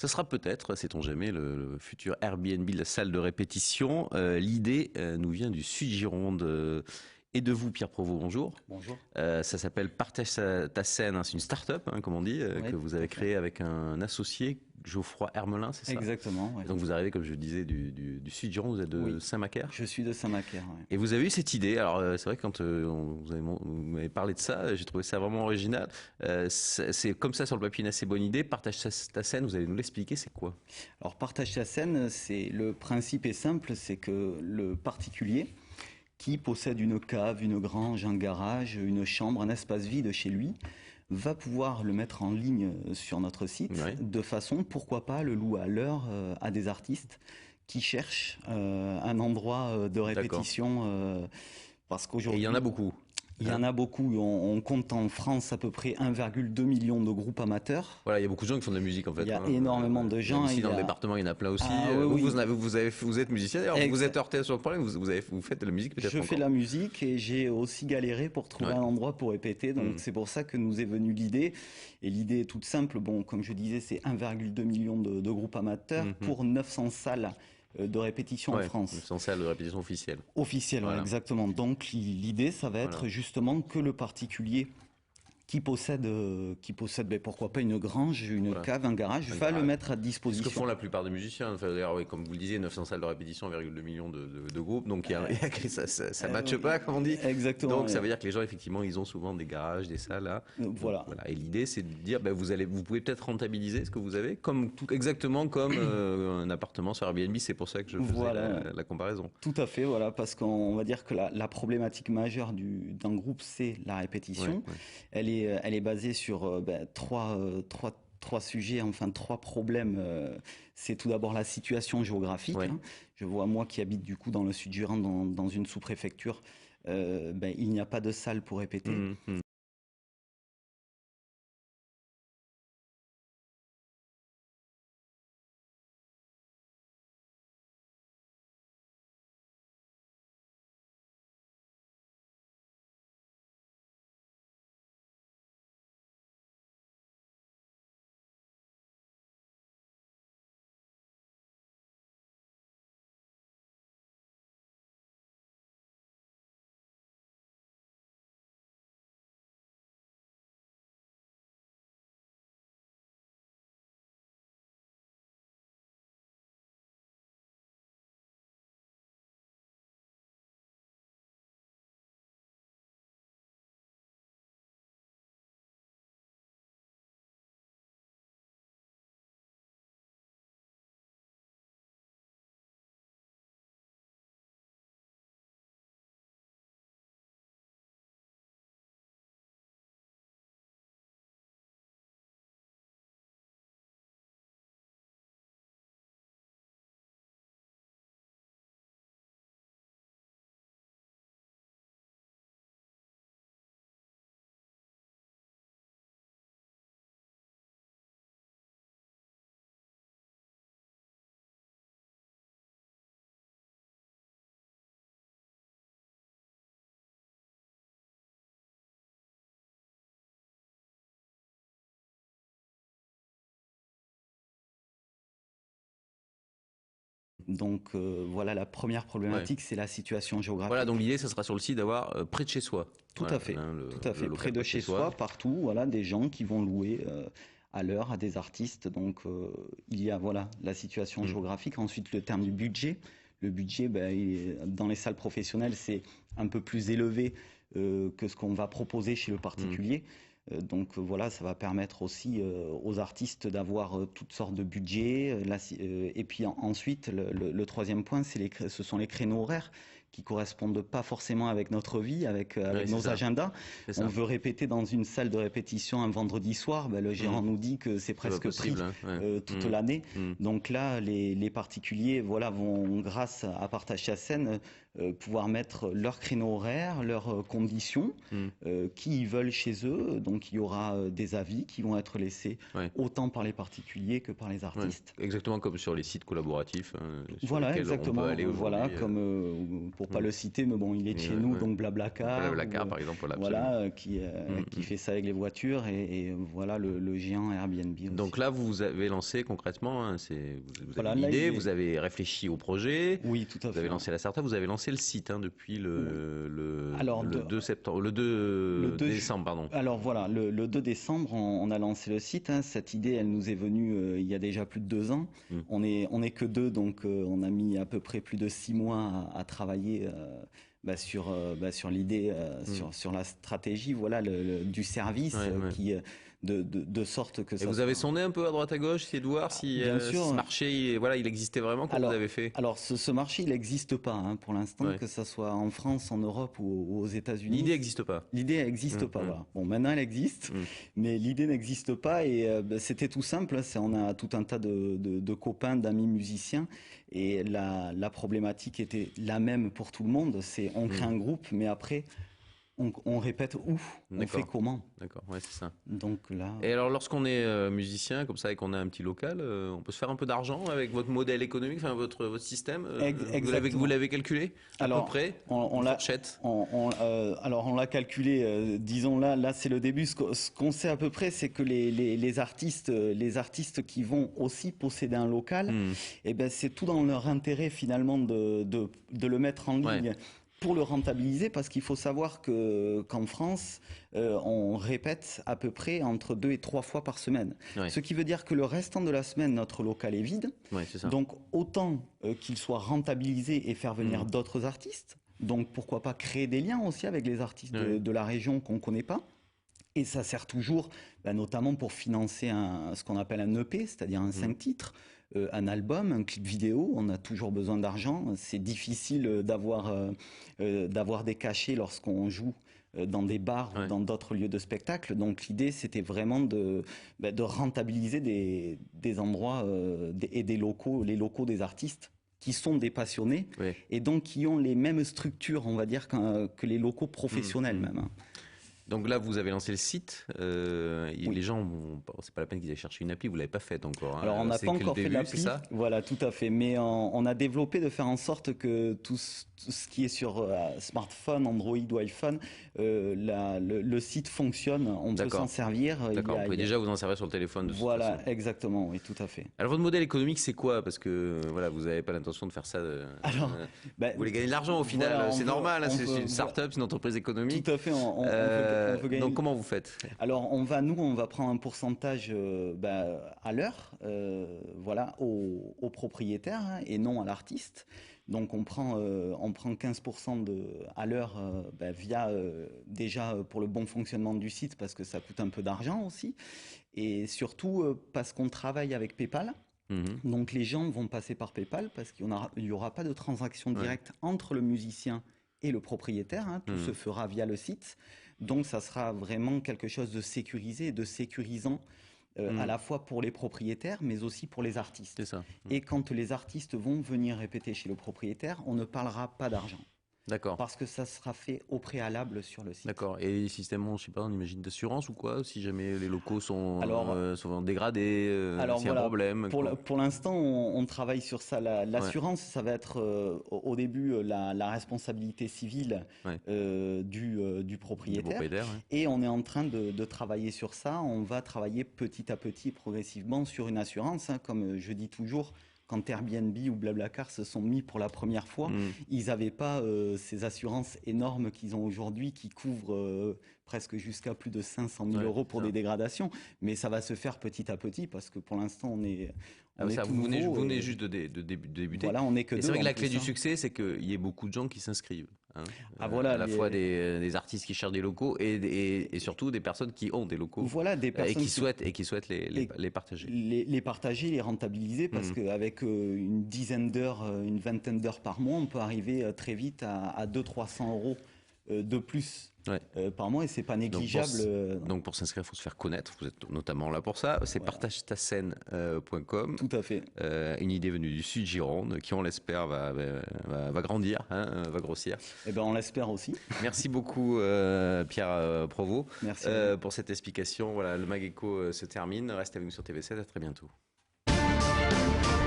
Ça sera peut-être, sait-on jamais, le futur Airbnb, la salle de répétition. L'idée nous vient du Sud-Gironde et de vous, Pierre Provost, bonjour. Bonjour. Ça s'appelle Partage ta scène, hein, c'est une start-up, hein, comme on dit, Oui, que vous tout avez à fait. créée avec un associé, Geoffroy Hermelin, c'est ça? Exactement, oui. Et donc vous arrivez, comme je disais, du Sud-Gironde, vous êtes de Oui, Saint-Macaire. je suis de Saint-Macaire, oui. Et vous avez eu cette idée. Alors c'est vrai que quand vous m'avez parlé de ça, j'ai trouvé ça vraiment original. C'est comme ça sur le papier une assez bonne idée. Partage ta scène, vous allez nous l'expliquer, c'est quoi? Alors, partage ta scène, le principe est simple, c'est que le particulier qui possède une cave, une grange, un garage, une chambre, un espace vide chez lui, va pouvoir le mettre en ligne sur notre site Oui, de façon, pourquoi pas, le louer à l'heure à des artistes qui cherchent un endroit de d'accord. répétition parce Et il y en a qu'aujourd'hui, beaucoup. il y Hein. en a beaucoup. On compte en France à peu près 1,2 million de groupes amateurs. Voilà, il y a beaucoup de gens qui font de la musique en Il y fait. a Hein. énormément de Même gens. ici Il dans y le a... département, il y en a plein aussi. Ah oui, Vous, oui. vous êtes musicien d'ailleurs. Vous vous êtes Exa- heurté sur le problème. Vous faites de la musique peut-être Je fais de encore. la musique et j'ai aussi galéré pour trouver Ouais. un endroit pour répéter. Donc Hmm. c'est pour ça que nous est venue l'idée. Et l'idée est toute simple. Bon, comme je disais, c'est 1,2 million de groupes amateurs Mhm. pour 900 salles de répétition en Ouais, France. sans salle de répétition officielle. Officielle, ouais, Voilà, exactement. Donc l'idée, ça va voilà. être justement que le particulier ben, pourquoi pas une grange, une Voilà. cave, un garage, Un va le garage. mettre à C'est ce que font disposition. la plupart des musiciens. Enfin, d'ailleurs, oui, comme vous le disiez, 900 salles de répétition, 1,2 million de groupes. Donc, ça matche Oui, pas, comme on dit. exactement. Donc, ça veut dire que les gens, effectivement, ils ont souvent des garages, des salles, là. Donc, Voilà. voilà. Et l'idée, c'est de dire, ben, vous pouvez peut-être rentabiliser ce que vous avez, exactement comme un appartement sur Airbnb. C'est pour ça que je faisais Voilà, ouais. la comparaison. Tout à fait, voilà, parce qu'on va dire que la problématique majeure d'un groupe, c'est la Ouais, répétition. ouais. Elle est basée sur ben, trois sujets, enfin trois problèmes. C'est tout d'abord la situation géographique. Ouais. Hein. Je vois moi qui habite du coup dans le sud-Gironde, dans une sous-préfecture, ben, il n'y a pas de salle pour répéter. Mhm. Donc voilà, la première Ouais. problématique, c'est la situation Voilà, donc géographique. l'idée, ça sera sur le site d'avoir près de chez soi. Tout à Voilà, fait, hein, tout à le fait. Près local de près de chez chez soi. soi, partout, voilà, des gens qui vont louer à l'heure à des artistes. Donc il y a voilà la situation Hmm. géographique. Ensuite, le terme du budget. Le budget, ben, dans les salles professionnelles, c'est un peu plus élevé que ce qu'on va proposer chez le Hmm. particulier. Donc voilà, ça va permettre aussi aux artistes d'avoir toutes sortes de budgets. Et puis ensuite, le troisième point, ce sont les créneaux horaires qui correspondent pas forcément avec notre vie, Ouais, avec c'est nos ça. agendas. C'est On ça. veut répéter dans une salle de répétition un vendredi soir, ben, le Hmm. gérant nous dit que c'est C'est pas presque possible, pris hein. Ouais. toute Hmm. l'année. Hmm. Donc là, les particuliers, voilà, vont grâce à Partage ta scène pouvoir mettre leurs créneaux horaires, leurs conditions, qui ils veulent chez eux. Donc il y aura des avis qui vont être laissés autant par les particuliers que par les artistes. Exactement comme sur les sites collaboratifs sur Voilà, lesquels exactement. on peut aller aujourd'hui. Voilà, comme pour pas le citer, mais bon, il est de chez nous, donc Blablacar. Blablacar, par exemple, voilà, qui fait ça avec les voitures et voilà le géant Airbnb aussi. Donc là, vous avez lancé concrètement, hein, vous avez l'idée, vous avez réfléchi au projet. Oui, tout à fait. Vous avez lancé la startup, vous avez lancé le site depuis le 2 septembre, le 2 décembre, pardon. Alors voilà, le 2 décembre, on a lancé le site. Hein. Cette idée, elle nous est venue il y a déjà plus de 2 ans. On est que 2, donc on a mis à peu près plus de 6 mois à travailler sur l'idée, sur la stratégie, voilà, du service qui de sorte que ça. Et vous avez sondé un peu à droite à gauche, essayé de voir si ce marché, il existait vraiment. Comment vous avez fait? Alors ce marché, il n'existe pas hein, pour l'instant, que ça soit en France, en Europe ou aux États-Unis. L'idée n'existe pas. L'idée n'existe pas. Voilà. Bon, maintenant elle existe, mais l'idée n'existe pas et c'était tout simple. On a tout un tas de copains, d'amis musiciens et la problématique était la même pour tout le monde. C'est on crée un groupe, mais après on répète où, on fait comment. D'accord, ouais, c'est ça. Donc là. Et alors, lorsqu'on est musicien comme ça et qu'on a un petit local, on peut se faire un peu d'argent avec votre modèle économique, enfin votre système. Vous l'avez calculé à peu près. On l'a. Alors on l'a calculé. Disons là c'est le début. Ce qu'on sait à peu près, c'est que les artistes qui vont aussi posséder un local, et ben c'est tout dans leur intérêt finalement de le mettre en ligne. Pour le rentabiliser, parce qu'il faut savoir qu'en France, on répète à peu près entre 2 et 3 fois par semaine. Ce qui veut dire que le restant de la semaine, notre local est vide. C'est ça. Donc autant qu'il soit rentabilisé et faire venir d'autres artistes. Donc pourquoi pas créer des liens aussi avec les artistes de la région qu'on ne connaît pas. Et ça sert toujours, notamment pour financer ce qu'on appelle un EP, c'est-à-dire un 5 titres. Un album, un clip vidéo, on a toujours besoin d'argent. C'est difficile d'avoir des cachets lorsqu'on joue dans des bars ou dans d'autres lieux de spectacle. Donc l'idée, c'était vraiment de rentabiliser des endroits et des locaux, les locaux des artistes qui sont des passionnés et donc qui ont les mêmes structures, on va dire, que les locaux professionnels même. Donc là, vous avez lancé le site. Les gens, c'est pas la peine qu'ils aient cherché une appli. Vous l'avez pas faite encore. Hein. Alors on n'a pas encore fait l'appli. Voilà, tout à fait. Mais on a développé de faire en sorte que tout ce qui est sur smartphone, Android ou iPhone, le site fonctionne. On peut s'en servir. D'accord. Vous pouvez déjà vous en servir sur le téléphone. De voilà, exactement. Oui, tout à fait. Alors votre modèle économique, c'est quoi? Parce que voilà, vous n'avez pas l'intention de faire ça. Alors, vous voulez gagner de l'argent au final. Voilà, c'est normal. C'est une start-up, c'est une entreprise économique. Tout à fait. Donc comment vous faites? Alors on va prendre un pourcentage à l'heure, voilà, au propriétaire et non à l'artiste. Donc on prend 15% à l'heure via déjà pour le bon fonctionnement du site parce que ça coûte un peu d'argent aussi et surtout parce qu'on travaille avec PayPal. Donc les gens vont passer par PayPal parce qu'il n'y aura pas de transaction directe entre le musicien et le propriétaire. Hein, tout se fera via le site. Donc ça sera vraiment quelque chose de sécurisé et de sécurisant à la fois pour les propriétaires mais aussi pour les artistes. C'est ça. Et quand les artistes vont venir répéter chez le propriétaire, on ne parlera pas d'argent. D'accord. Parce que ça sera fait au préalable sur le site. D'accord. Et système, je sais pas, on imagine d'assurance ou quoi, si jamais les locaux sont dégradés, s'il y a un problème. Pour l'instant, on travaille sur ça. L'assurance, ça va être au début la responsabilité civile du propriétaire. Et on est en train de travailler sur ça. On va travailler petit à petit, progressivement sur une assurance, hein, comme je dis toujours. Quand Airbnb ou Blablacar se sont mis pour la première fois, ils n'avaient pas ces assurances énormes qu'ils ont aujourd'hui qui couvrent presque jusqu'à plus de 500 000 euros pour des dégradations. Mais ça va se faire petit à petit parce que pour l'instant, on est vous venez juste de débuter. Voilà, on est que deux. C'est vrai que la clé du succès, c'est qu'il y ait beaucoup de gens qui s'inscrivent. Hein, à la fois des artistes qui cherchent des locaux et surtout des personnes qui ont des locaux. Voilà, des personnes qui souhaitent les partager. Les partager, les rentabiliser parce qu'avec une dizaine d'heures, une vingtaine d'heures par mois, on peut arriver très vite à 200-300 euros de plus Ouais. par mois et c'est pas négligeable. Donc pour s'inscrire, il faut se faire connaître. Vous êtes notamment là pour ça. C'est Voilà. partagetascène.com. Tout à fait. Une idée venue du Sud Gironde, qui on l'espère va grandir, hein, va grossir. Eh ben, on l'espère aussi. Merci beaucoup Pierre Provost Merci. pour cette explication. Voilà, le Mageco se termine. Reste avec nous sur TV7. À très bientôt.